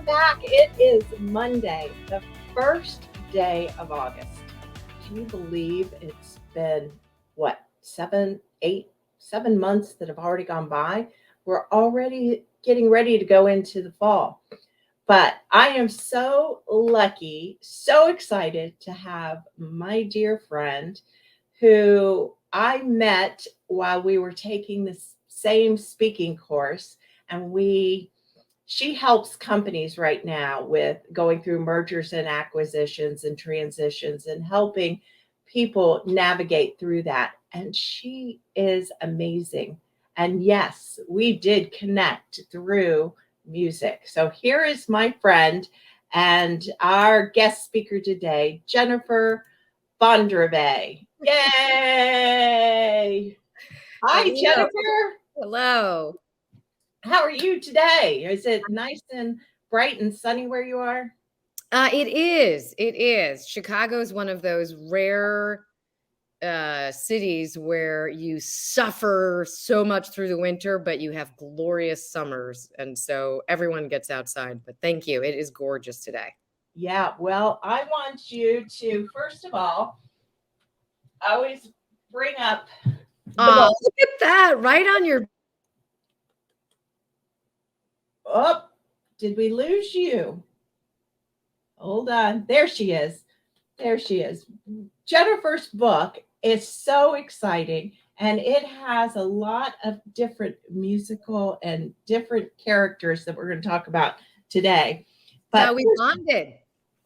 welcome back. It is Monday, the first day of August. Can you believe it's been, what, 7 months that have already gone by? We're already getting ready to go into the fall. But I am so lucky, so excited to have my dear friend who I met while we were taking the same speaking course. And she helps companies right now with going through mergers and acquisitions and transitions and helping people navigate through that. And she is amazing. And yes, we did connect through music. So here is my friend and our guest speaker today, Jennifer Fondrevay. Yay! Hi, Hello. Jennifer. Hello. How are you today? Is it nice and bright and sunny where you are? It is. It is. Chicago is one of those rare cities where you suffer so much through the winter, but you have glorious summers. And so everyone gets outside. But thank you. It is gorgeous today. Yeah, well, I want you to, first of all, always bring up the Oh, book. look at that. Right on your. Oh, did we lose you? Hold on. There she is. There she is. Jennifer's book is so exciting and it has a lot of different musical and different characters that we're going to talk about today. How But we bonded.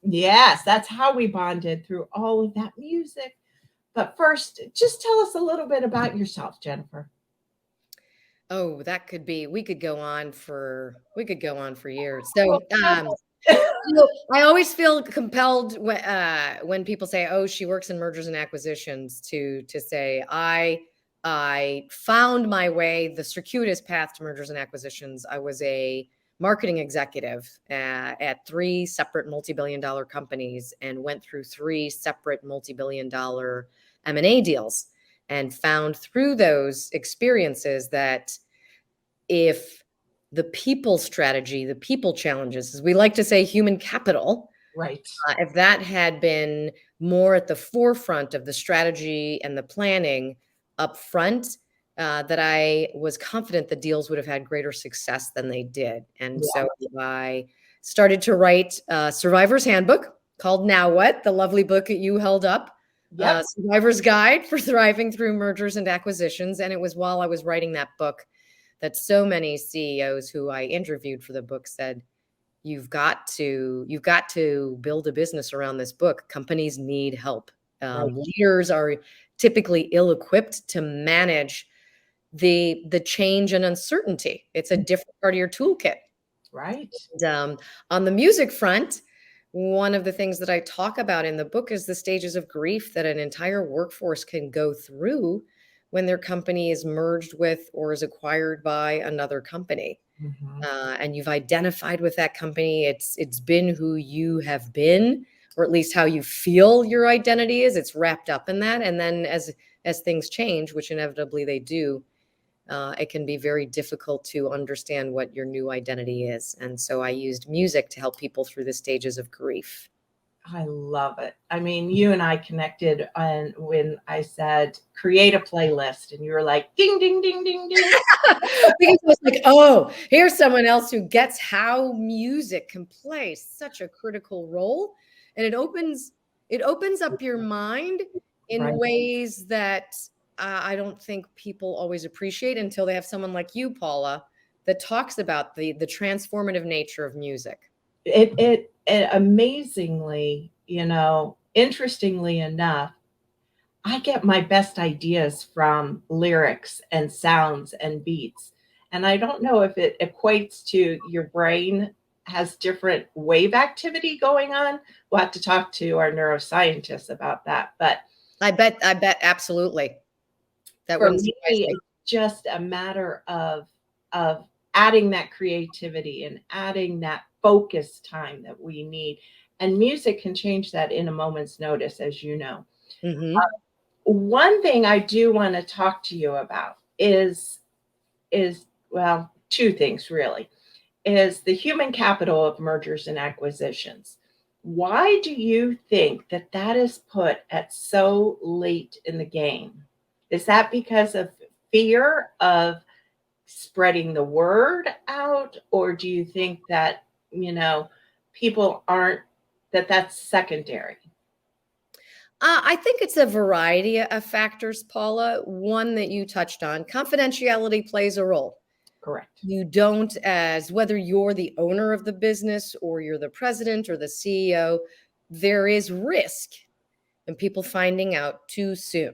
yes, that's how we bonded through all of that music. But first, just tell us a little bit about yourself, Jennifer. Oh, that could be. We could go on for years. So, I always feel compelled when people say, "Oh, she works in mergers and acquisitions," to say, I found my way the circuitous path to mergers and acquisitions. I was a marketing executive at three separate multi-billion-dollar companies and went through three separate multi-billion-dollar M&A deals, and found through those experiences that if the people strategy, the people challenges, as we like to say, human capital, Right. if that had been more at the forefront of the strategy and the planning up front, that I was confident the deals would have had greater success than they did. And Yeah. so I started to write a Survivor's Handbook called Now What, the lovely book that you held up, Yep. Survivor's Guide for Thriving Through Mergers and Acquisitions. And it was while I was writing that book that so many CEOs who I interviewed for the book said, you've got to build a business around this book. Companies need help. Right. Leaders are typically ill-equipped to manage the change and uncertainty. It's a different part of your toolkit. Right. And, on the music front, one of the things that I talk about in the book is the stages of grief that an entire workforce can go through when their company is merged with or is acquired by another company. Mhm. And you've identified with that company. It's been who you have been, or at least how you feel your identity is. It's wrapped up in that. And then as things change, which inevitably they do, it can be very difficult to understand what your new identity is. And so I used music to help people through the stages of grief. I love it. I mean, you and I connected on when I said create a playlist, and you were like, ding, ding, ding, ding, ding. Because I was like, oh, here's someone else who gets how music can play such a critical role. And it opens up your mind in Right. ways that I don't think people always appreciate until they have someone like you, Paula, that talks about the transformative nature of music. It amazingly, interestingly enough, I get my best ideas from lyrics and sounds and beats. And I don't know if it equates to your brain has different wave activity going on. We'll have to talk to our neuroscientists about that. But I bet absolutely. That for wouldn't me, surprise me. it's just a matter of adding that creativity and adding that focus time that we need. And music can change that in a moment's notice, as you know. Hmm. One thing I do want to talk to you about is well, two things really. is the human capital of mergers and acquisitions. Why do you think that that is put at so late in the game? Is that because of fear of spreading the word out, or do you think that, people aren't, that that's secondary? I think it's a variety of factors, Paula. One that you touched on, confidentiality plays a role. Correct. You don't, as whether you're the owner of the business or you're the president or the CEO, there is risk in people finding out too soon.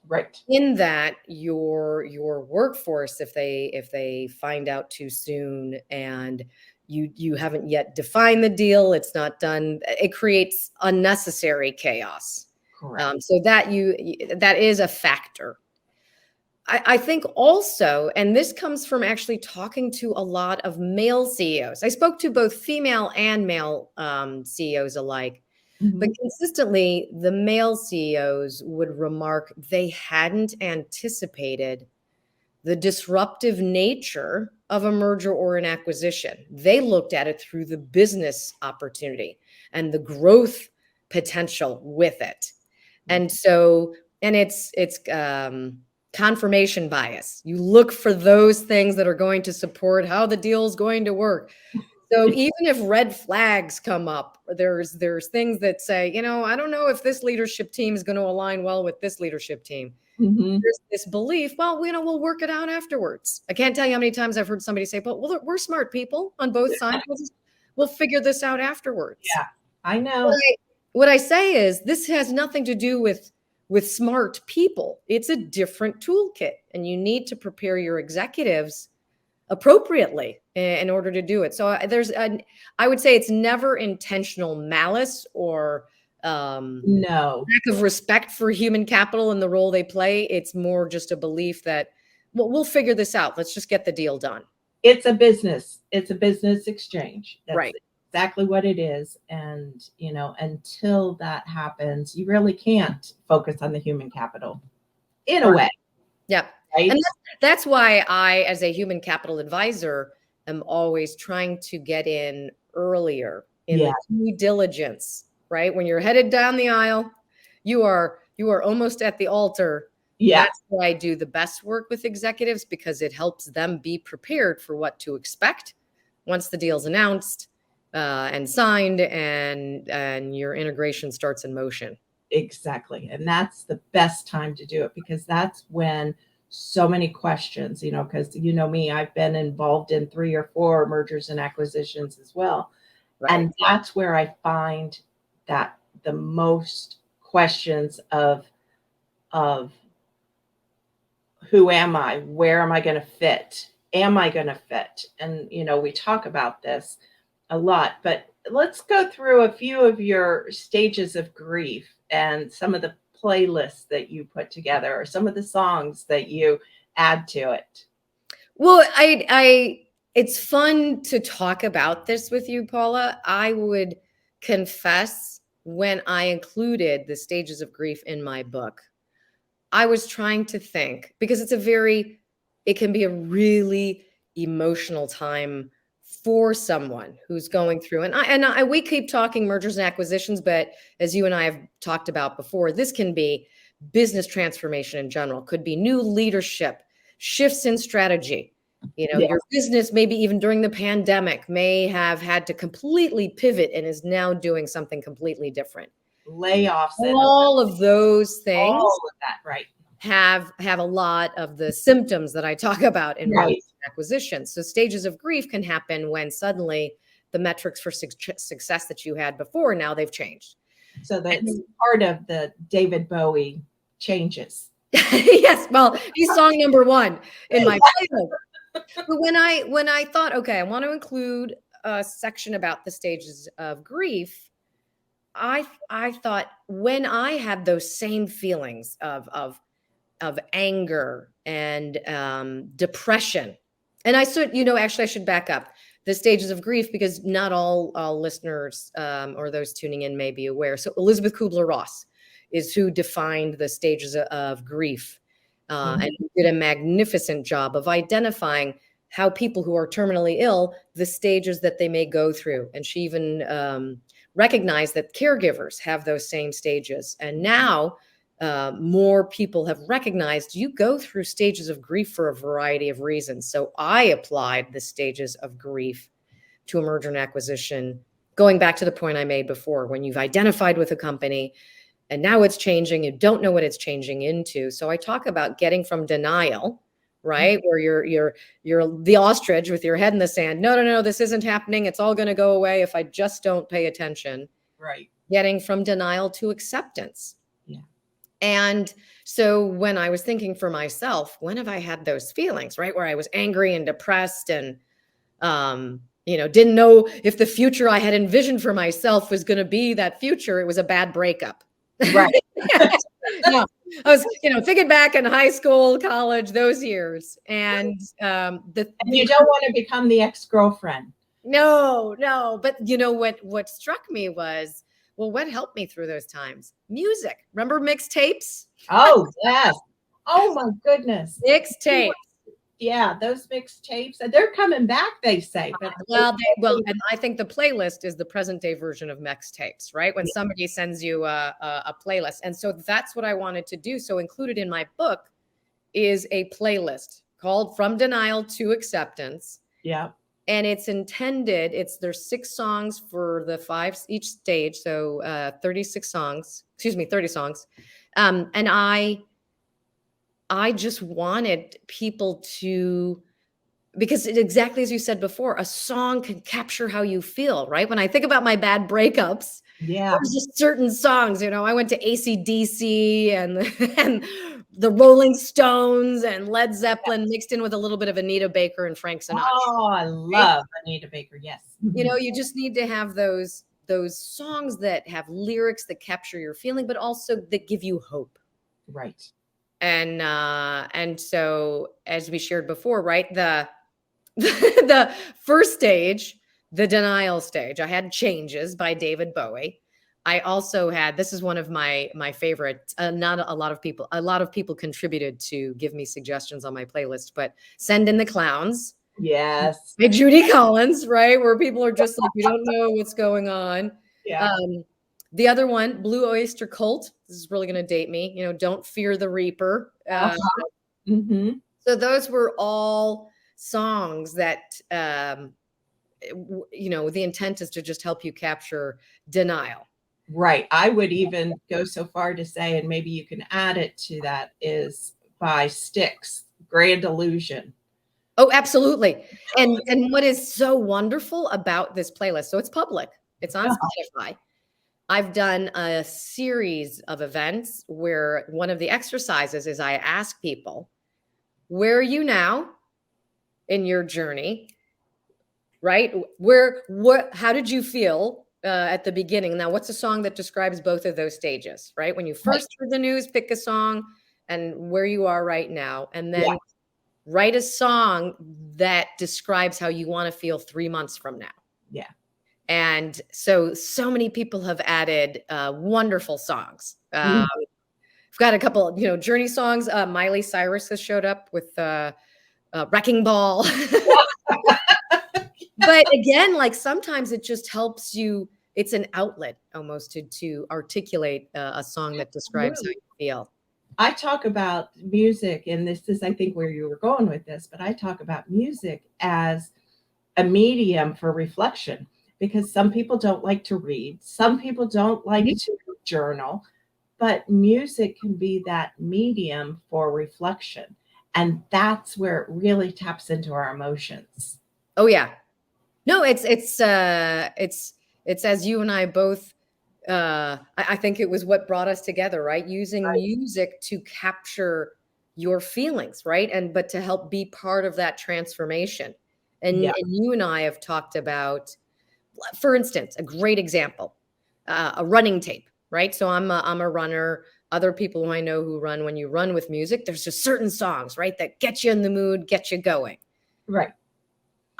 Right. In that your workforce, if they find out too soon and you haven't yet defined the deal, it's not done, it creates unnecessary chaos. Correct. So that that is a factor. I think also, and this comes from actually talking to a lot of male CEOs. I spoke to both female and male CEOs alike, but Mhm. consistently, the male CEOs would remark they hadn't anticipated the disruptive nature of a merger or an acquisition. They looked at it through the business opportunity and the growth potential with it. And so, and it's confirmation bias. You look for those things that are going to support how the deal is going to work. So even if red flags come up, there's things that say, I don't know if this leadership team is going to align well with this leadership team. Mhm. There's this belief, well, we'll work it out afterwards. I can't tell you how many times I've heard somebody say, but well, we're smart people on both sides. We'll figure this out afterwards. Yeah, I What know. I, what I say is this has nothing to do with smart people. It's a different toolkit, and you need to prepare your executives appropriately in order to do it. So I would say it's never intentional malice or No, lack of respect for human capital and the role they play. It's more just a belief that, well, we'll figure this out. Let's just get the deal done. it's a business. It's a business exchange. That's Right. exactly what it is. And, until that happens, you really can't focus on the human capital in a Right. way, Yeah. right? And that's why I, as a human capital advisor, am always trying to get in earlier in Yeah. the due diligence, right? When you're headed down the aisle, you are almost at the altar. Yeah. That's why I do the best work with executives, because it helps them be prepared for what to expect once the deal's announced and signed, and your integration starts in motion. Exactly. And that's the best time to do it, because that's when so many questions, because me, I've been involved in 3 or 4 mergers and acquisitions as well. Right. And that's where I find that the most questions of who am I? Where am I going to fit? Am I going to fit? And we talk about this a lot, but let's go through a few of your stages of grief and some of the playlists that you put together, or some of the songs that you add to it. Well, it's fun to talk about this with you, Paula. I would confess, when I included the stages of grief in my book, I was trying to think, because it can be a really emotional time for someone who's going through, and we keep talking mergers and acquisitions, but as you and I have talked about before, this can be business transformation in general, could be new leadership, shifts in strategy. Yes. Your business, maybe even during the pandemic, may have had to completely pivot and is now doing something completely different. Layoffs and All of those things all of that, right? have a lot of the symptoms that I talk about in mergers Right. and acquisitions. So stages of grief can happen when suddenly the metrics for success that you had before, now they've changed. So that's part of the David Bowie changes. Yes, well, he's song number 1 in my playlist. But when I thought, okay, I want to include a section about the stages of grief, I thought, when I had those same feelings of anger and depression, and actually I should back up the stages of grief, because not all listeners or those tuning in may be aware. So Elizabeth Kubler-Ross is who defined the stages of grief, and did a magnificent job of identifying how people who are terminally ill, the stages that they may go through. And she even recognized that caregivers have those same stages. And now more people have recognized you go through stages of grief for a variety of reasons. So I applied the stages of grief to a merger and acquisition, going back to the point I made before, when you've identified with a company and now it's changing, you don't know what it's changing into. So I talk about getting from denial, right? Where you're the ostrich with your head in the sand. No, no, no, this isn't happening. It's all going to go away if I just don't pay attention. Right. Getting from denial to acceptance. Yeah. And so when I was thinking for myself, when have I had those feelings, right? Where I was angry and depressed and, didn't know if the future I had envisioned for myself was going to be that future. It was a bad breakup. Right. No, I was, thinking back in high school, college, those years. And And you don't want to become the ex-girlfriend. No. But what struck me was, well, what helped me through those times? Music. Remember mixtapes? Oh, yes. Oh, my goodness. Mixtapes. Yeah, those mixtapes. They're coming back, they say. But and I think the playlist is the present day version of mixtapes, right? When somebody sends you a playlist. And so that's what I wanted to do. So included in my book is a playlist called From Denial to Acceptance. Yeah. And it's intended, there's 6 songs for the 5 each stage. So 30 songs. And I just wanted people to, because exactly as you said before, a song can capture how you feel, right? When I think about my bad breakups, there's just certain songs, I went to AC/DC and the Rolling Stones and Led Zeppelin mixed in with a little bit of Anita Baker and Frank Sinatra. Oh, I love Anita Baker. Yes. You just need to have those songs that have lyrics that capture your feeling, but also that give you hope. Right. And so, as we shared before, right, the first stage, the denial stage, I had Changes by David Bowie. I also had, this is one of my favorite, not a lot of people contributed to give me suggestions on my playlist, but Send in the Clowns. Yes. By Judy Collins, right? Where people are just like, you don't know what's going on. Yeah. The other one, Blue Oyster Cult. This is really going to date me. Don't Fear the Reaper. So those were all songs that, the intent is to just help you capture denial. Right. I would even go so far to say, and maybe you can add it to that, is by Styx, Grand Illusion. Oh, absolutely. And what is so wonderful about this playlist, so it's public, it's on Spotify. I've done a series of events where one of the exercises is I ask people, where are you now in your journey? Right? How did you feel at the beginning? Now, what's a song that describes both of those stages, right? When you first heard the news, pick a song and where you are right now. And then write a song that describes how you want to feel 3 months from now. Yeah. And so many people have added wonderful songs. We've got a couple, Journey songs. Miley Cyrus has showed up with Wrecking Ball. But again, like sometimes it just helps you. It's an outlet almost to articulate a song that describes how you feel. I talk about music, and this is, I think, where you were going with this, but I talk about music as a medium for reflection, because some people don't like to read. Some people don't like to journal, but music can be that medium for reflection. And that's where it really taps into our emotions. Oh, yeah. No, it's as you and I both, I think it was what brought us together, right? Using music to capture your feelings, right? But to help be part of that transformation. And you and I have talked about, for instance, a great example, a running tape, right? So I'm a runner. Other people who I know who run, when you run with music, there's just certain songs, right, that get you in the mood, get you going. Right.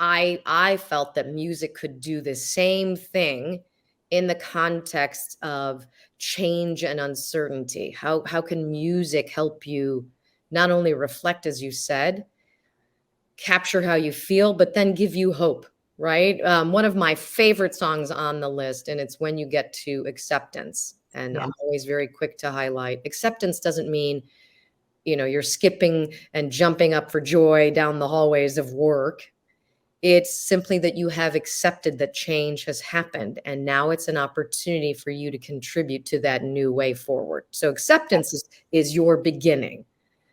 I felt that music could do the same thing in the context of change and uncertainty. How can music help you not only reflect, as you said, capture how you feel, but then give you hope, right? One of my favorite songs on the list, and it's When You Get to Acceptance. And Yeah. I'm always very quick to highlight acceptance doesn't mean, you're skipping and jumping up for joy down the hallways of work. It's simply that you have accepted that change has happened, and now it's an opportunity for you to contribute to that new way forward. So acceptance is your beginning.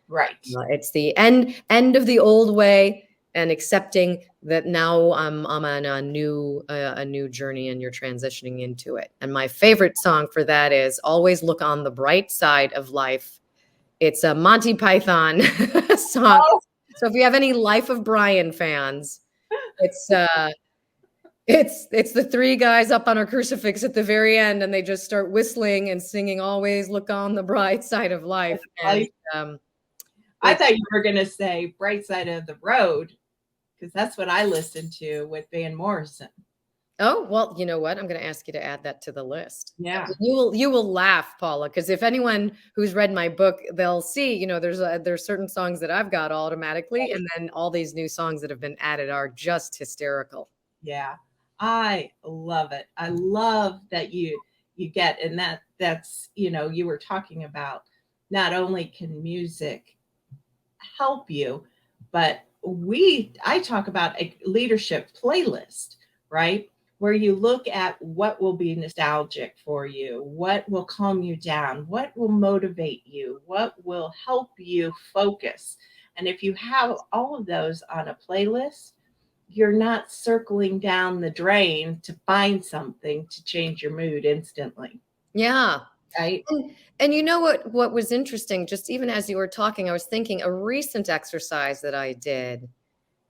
Right. It's the end of the old way, and accepting that now I'm on a new journey, and you're transitioning into it. And my favorite song for that is Always Look on the Bright Side of Life. It's a Monty Python song. Oh, So if you have any Life of Brian fans, it's the three guys up on a crucifix at the very end, and they just start whistling and singing "Always Look on the Bright Side of Life." And I thought you were going to say Bright Side of the Road, because that's what I listened to with Van Morrison. oh, well, you know what? I'm going to ask you to add that to the list. Yeah. You will laugh, Paula, because if anyone who's read my book, they'll see, there's certain songs that I've got automatically, and then all these new songs that have been added are just hysterical. Yeah. I love it. I love that you get, and that's, you were talking about not only can music help you, but I talk about a leadership playlist, right? Where you look at what will be nostalgic for you, what will calm you down, what will motivate you, what will help you focus. And if you have all of those on a playlist, you're not circling down the drain to find something to change your mood instantly. Yeah. Right? And you know what was interesting, just even as you were talking, I was thinking a recent exercise that I did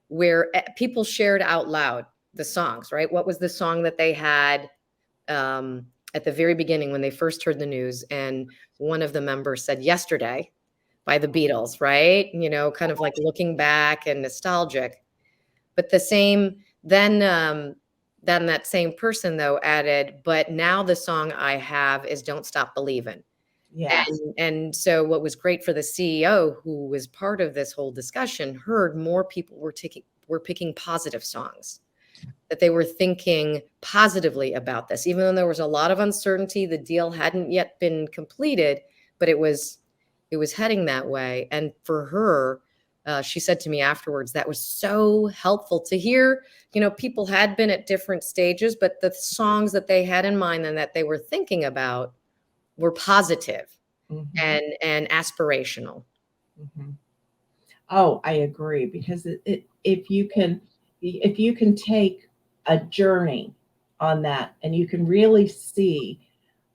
where people shared out loud the songs, right? What was the song that they had at the very beginning when they first heard the news? And one of the members said Yesterday by the Beatles, right? Kind of like looking back and nostalgic. But then that same person though added, but now the song I have is Don't Stop Believin'. Yes. And so what was great for the CEO who was part of this whole discussion heard more people were picking positive songs, that they were thinking positively about this, even though there was a lot of uncertainty, the deal hadn't yet been completed, but it was heading that way. And for her, she said to me afterwards, that was so helpful to hear. People had been at different stages, but the songs that they had in mind and that they were thinking about were positive and aspirational. Mm-hmm. Oh, I agree, because if you can take a journey on that, and you can really see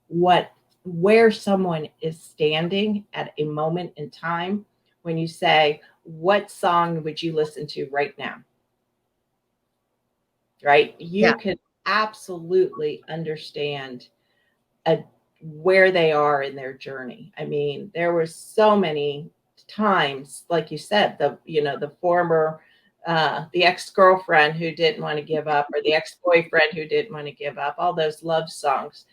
where someone is standing at a moment in time, when you say, what song would you listen to right now? Right? You can absolutely understand where they are in their journey. I mean, there were so many times, like you said, the former the ex-girlfriend who didn't want to give up, or the ex-boyfriend who didn't want to give up, all those love songs.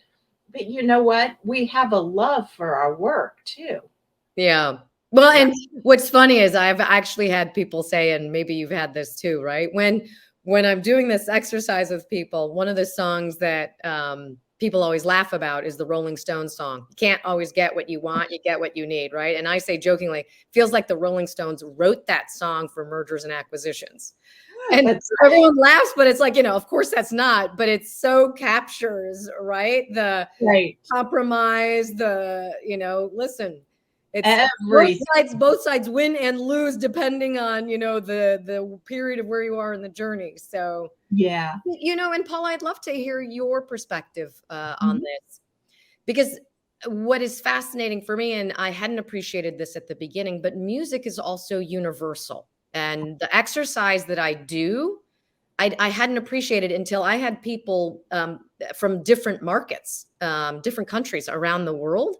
But you know what? We have a love for our work too. Yeah. Well, and what's funny is I've actually had people say, and maybe you've had this too, right? When I'm doing this exercise with people, one of the songs that people always laugh about is the Rolling Stones song. You can't always get what you want, you get what you need, right? And I say jokingly, feels like the Rolling Stones wrote that song for mergers and acquisitions. And everyone laughs, but it's like, of course that's not, but it so captures, right? The compromise, listen, it's both sides win and lose depending on, the period of where you are in the journey. So, yeah. And Paula, I'd love to hear your perspective on this, because what is fascinating for me, and I hadn't appreciated this at the beginning, but music is also universal. And the exercise that I do, I hadn't appreciated until I had people from different markets, different countries around the world.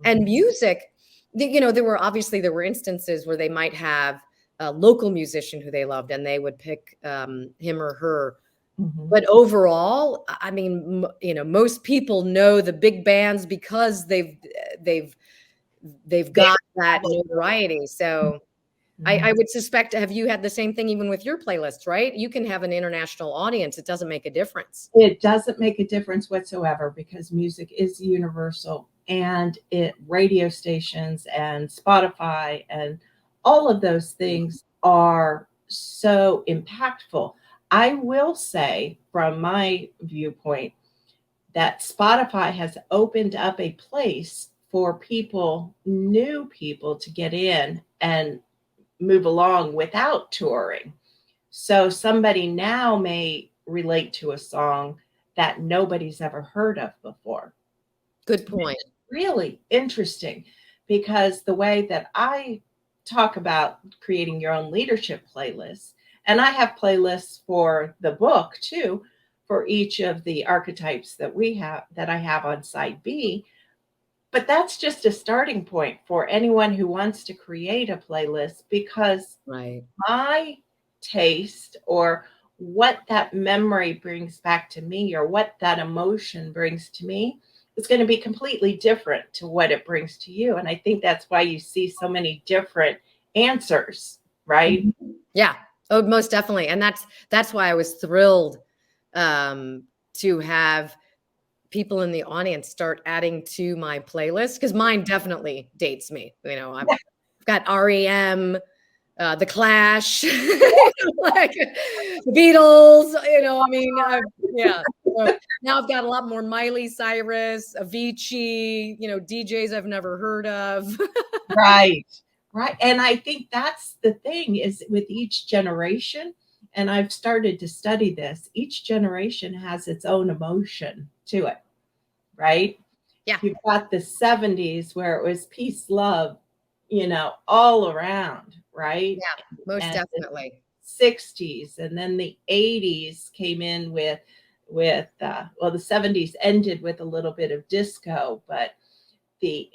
And music, there were instances where they might have a local musician who they loved, and they would pick him or her. But overall, I mean, most people know the big bands because they've got that notoriety. So I would suspect, have you had the same thing even with your playlists, right? You can have an international audience. It doesn't make a difference. It doesn't make a difference whatsoever because music is universal, and radio stations and Spotify and all of those things are so impactful. I will say from my viewpoint that Spotify has opened up a place for people, new people, to get in and move along without touring. So somebody now may relate to a song that nobody's ever heard of before. Good point. Really interesting, because the way that I talk about creating your own leadership playlists, and I have playlists for the book too, for each of the archetypes that I have on side B. But that's just a starting point for anyone who wants to create a playlist, because Right. my taste, or what that memory brings back to me, or what that emotion brings to me, is going to be completely different to what it brings to you. And I think that's why you see so many different answers, right? Yeah. Oh, most definitely. And that's why I was thrilled to have people in the audience start adding to my playlist, because mine definitely dates me. I've got REM, The Clash, like the Beatles. Yeah. So now I've got a lot more Miley Cyrus, Avicii. DJs I've never heard of. Right. Right. And I think that's the thing, is with each generation, and I've started to study this, each generation has its own emotion to it, right? Yeah. You've got the 70s where it was peace, love, all around, right? Yeah, most And definitely. 60s, and then the 80s came in with well, the 70s ended with a little bit of disco, but the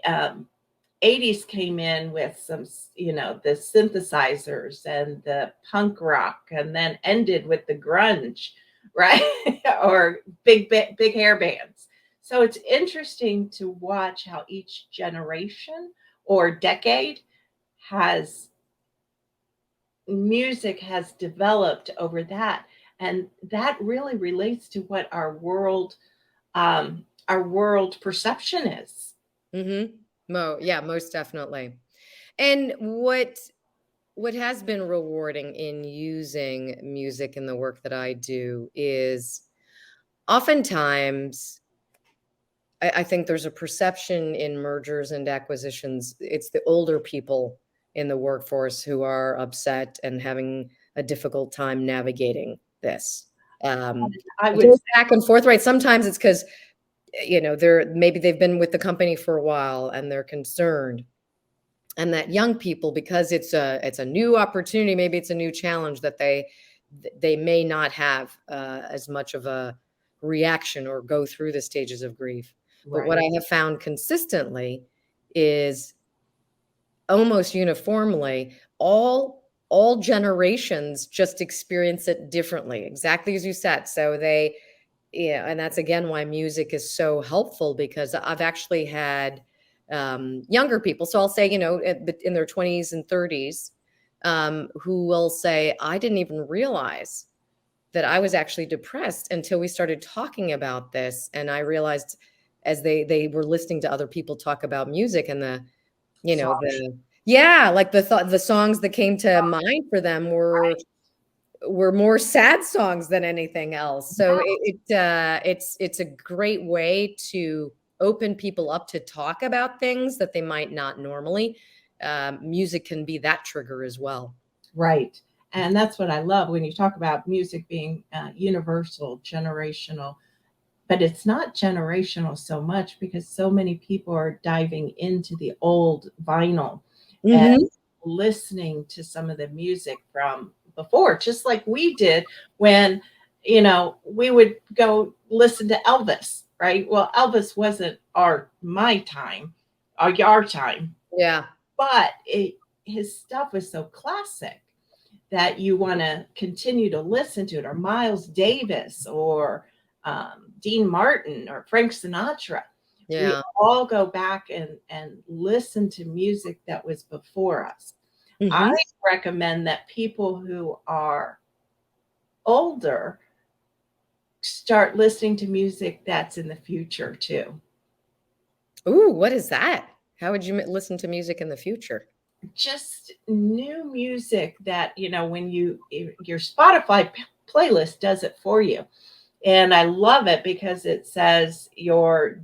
80s came in with some, the synthesizers and the punk rock, and then ended with the grunge, right? Or big hair bands. So it's interesting to watch how each generation or decade has music has developed over that. And that really relates to what our world perception is. Yeah, most definitely. And what has been rewarding in using music in the work that I do is oftentimes I think there's a perception in mergers and acquisitions. It's the older people in the workforce who are upset and having a difficult time navigating this. I It would goes back and forth, right? Sometimes it's because maybe they've been with the company for a while and they're concerned, and that young people, because it's a new opportunity, maybe it's a new challenge, that they may not have as much of a reaction or go through the stages of grief. But what Right. I have found consistently is almost uniformly all generations just experience it differently, exactly as you said. So and that's again why music is so helpful, because I've actually had younger people. So I'll say, in their 20s and 30s, who will say, I didn't even realize that I was actually depressed until we started talking about this. And I realized, as they were listening to other people talk about music, and like the songs that came to mind for them were more sad songs than anything else. So it's a great way to open people up to talk about things that they might not normally. Music can be that trigger as well. Right. And that's what I love when you talk about music being universal, generational. But it's not generational so much, because so many people are diving into the old vinyl and listening to some of the music from before, just like we did when, we would go listen to Elvis, right? Well, Elvis wasn't my time, our time, Yeah. but his stuff was so classic that you want to continue to listen to it, or Miles Davis, or Dean Martin, or Frank Sinatra. We Yeah. all go back and listen to music that was before us. I Mhm. recommend that people who are older start listening to music that's in the future too. Ooh, what is that? How would you listen to music in the future? Just new music that, when your Spotify playlist does it for you. And I love it because it says your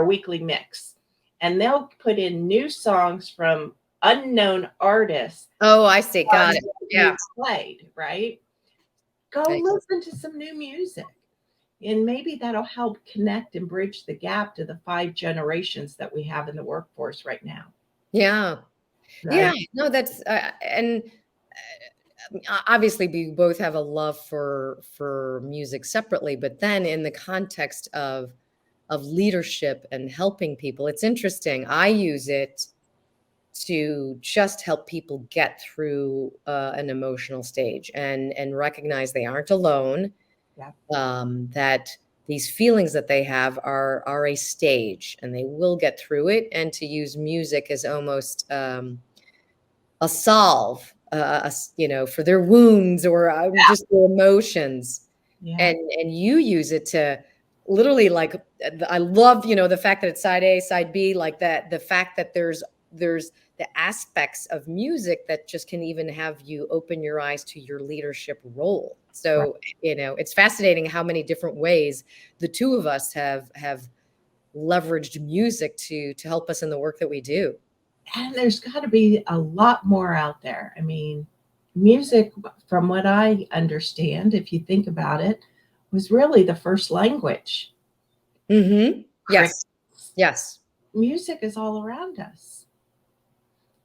weekly mix. And they'll put in new songs from unknown artists Oh, I see. Got on it. what Yeah. you played, right? Go Like, listen to some new music. And maybe that'll help connect and bridge the gap to the 5 generations that we have in the workforce right now. yeah. Yeah. Right. No, that's and obviously we both have a love for music separately, but then in the context of leadership and helping people, it's interesting. I use it to just help people get through an emotional stage and recognize they aren't alone, Yeah. that these feelings that they have are a stage and they will get through it, and to use music as almost a solve, for their wounds or just their emotions. Yeah. And you use it to literally, like, I love, the fact that it's side A, side B, like that, the fact that there's the aspects of music that just can even have you open your eyes to your leadership role. Right. So, it's fascinating how many different ways the two of us have leveraged music to help us in the work that we do. And there's got to be a lot more out there. I mean, music, from what I understand, if you think about it, was really the first language. Mhm. Cricket. Yes. Yes. Music is all around us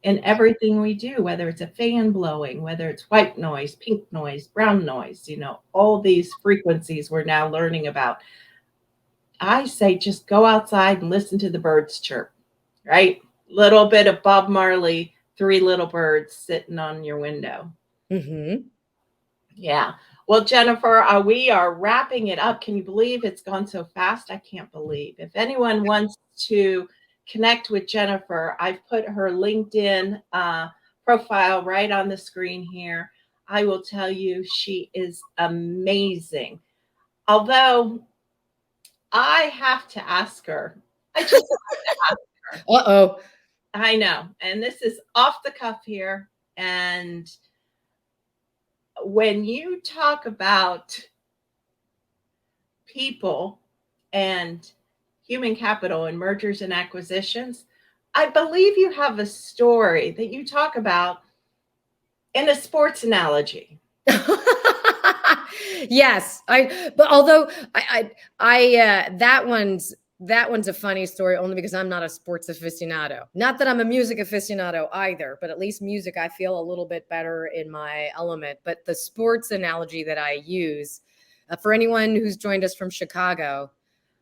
in everything we do, whether it's a fan blowing, whether it's white noise, pink noise, brown noise, all these frequencies we're now learning about. I say just go outside and listen to the birds chirp, right? Little bit of Bob Marley, three little birds sitting on your window. Mhm. Yeah. Well, Jennifer, we are wrapping it up. Can you believe it's gone so fast? I can't believe. If anyone wants to connect with Jennifer, I've put her LinkedIn profile right on the screen here. I will tell you, she is amazing. Although I have to ask her, I just have to ask her. Uh-oh. I know. And this is off the cuff here. And when you talk about people and human capital and mergers and acquisitions, I believe you have a story that you talk about in a sports analogy. Yes, but although that one's a funny story only because I'm not a sports aficionado. Not that I'm a music aficionado either, but at least music I feel a little bit better in my element. But the sports analogy that I use, for anyone who's joined us from Chicago,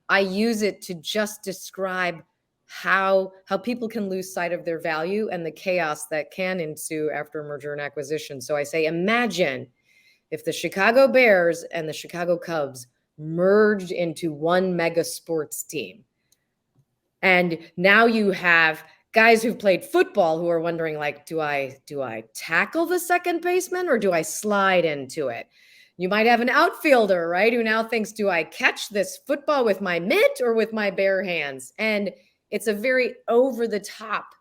I use it to just describe how people can lose sight of their value and the chaos that can ensue after a merger and acquisition. So I say, imagine if the Chicago Bears and the Chicago Cubs merged into one mega sports team. And now you have guys who've played football who are wondering, like, do I tackle the second baseman or do I slide into it? You might have an outfielder, right, who now thinks, do I catch this football with my mitt or with my bare hands? And it's a very over the top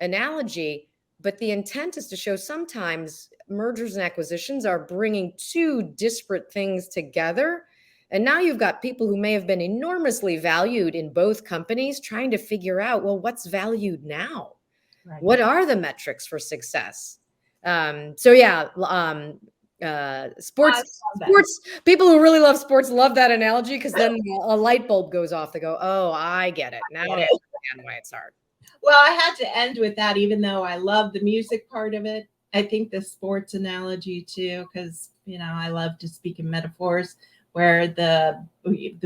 analogy, but the intent is to show sometimes mergers and acquisitions are bringing two disparate things together. And now you've got people who may have been enormously valued in both companies trying to figure out, well, what's valued now? Right. What are the metrics for success? So yeah, I sports, love that. sports. People who really love sports love that analogy because then a light bulb goes off. They go, "Oh, I get it now. I understand why it's hard." Well, I had to end with that, even though I love the music part of it. I think the sports analogy too, because I love to speak in metaphors where the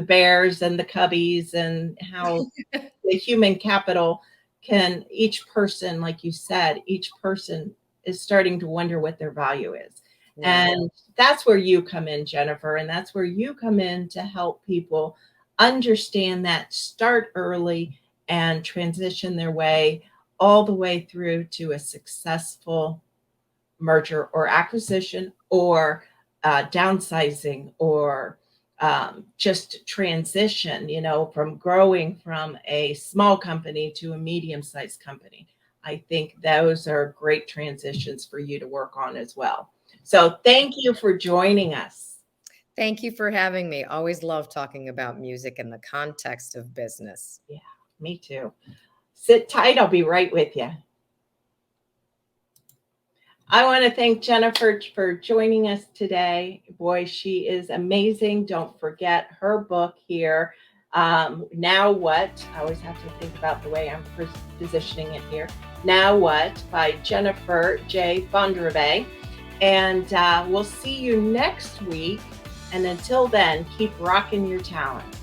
bears and the cubbies and how the human capital can each person, like you said, each person is starting to wonder what their value is. Yeah. And that's where you come in, Jennifer, and that's where you come in to help people understand that, start early and transition their way all the way through to a successful merger or acquisition, or downsizing, or just transition, from growing from a small company to a medium-sized company. I think those are great transitions for you to work on as well. So thank you for joining us. Thank you for having me. Always love talking about music in the context of business. Yeah, me too. Sit tight. I'll be right with you. I want to thank Jennifer for joining us today. Boy, she is amazing. Don't forget her book here. Now What? I always have to think about the way I'm positioning it here. Now What by Jennifer J. Fondrevay. And we'll see you next week. And until then, keep rocking your talent.